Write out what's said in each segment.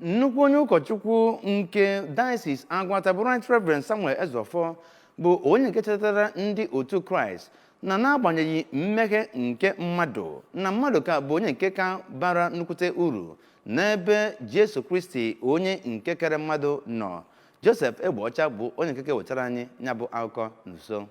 nnukwu onye ụkọchukwu nke Diocese Agwata bụ Right Reverend Samuel Ezeofor bụ onye nke chetara ndị otu Kraịst na n'agbanyeghị mmehie nke mmadụ na mmadụ ka bụ onye nke ka bara nnukwute uru n'ebe Jesu Kristi onye nke kere mmadụ nọ. Joseph Egbeọcha bụ onye nke wetara anyị ya bụ akụkọ nso.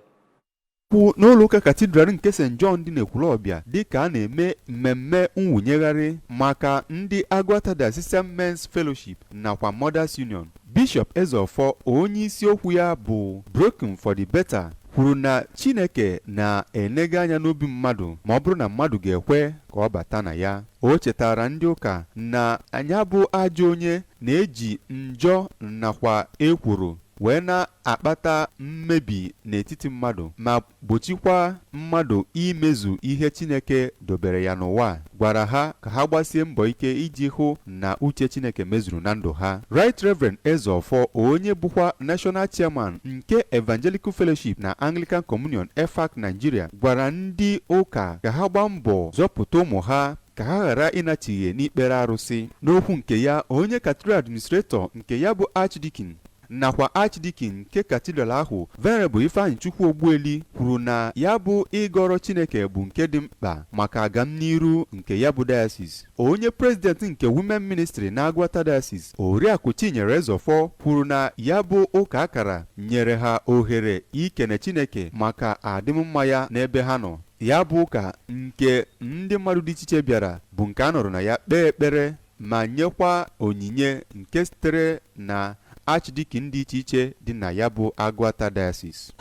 N'ụlọ ụka katidral nke St. John dị n'Ekwulọbịa dịka a na-eme mmemme nwunyegharị maka ndị Agwata Diocesan Men's Fellowship nakwa Mothers Union, Bishop Ezeofor onye isi okwu ya bụ Broken for the Better kwuru na Chineke na-enega anya n'obi mmadụ ma ọ bụrụ na mmadụ ga-ekwe ka ọ bata na ya. O chetara ndị ụka na anya bụ ajọ onye na-eji njọ nakwa ekworo wee na-akpata mmebi n'etiti mmadụ ma gbochikwa mmadụ imezu ihe Chineke dobere ya n'ụwa. Gwara ha ka ha gbasie mbọ ike iji hụ na uche Chineke mezuru na ndụ ha. Right Reverend Ezeofor onye bụkwa National Chairman nke Evangelical Fellowship na Anglican Communion EFAC Nigeria gwara ndị ụka ka ha gbaa mbọ zọpụta ụmụ ha ka ha ghara ịnachighe n'ikpere arụsị. N'okwu nke ya, onye Cathedral Administrator nke ya bụ Archdeacon nakwa Archdeacon nke katidral ahụ Venerable Ifeanyị Chukwu Ogbueli kwuru na ya bụ ịgọrọ Chineke bụ nke dị mkpa maka agamniru nke ya bụ diocese. Onye President nke Women Ministry na Agwata Diocese, Oriakụ Chinyere Ezeofor kwuru na ya bụ ụka akara nyere ha ohere ikene Chineke maka adịmmma ya n'ebe ha nọ. Ya bụ ụka nke ndị mmadụ dị iche iche bịara bụ nke a nọrọ na ya kpee ekpere ma nyekwa onyinye nke sitere na Archdeacon dị iche iche dị na ya bụ Agwata Diocese.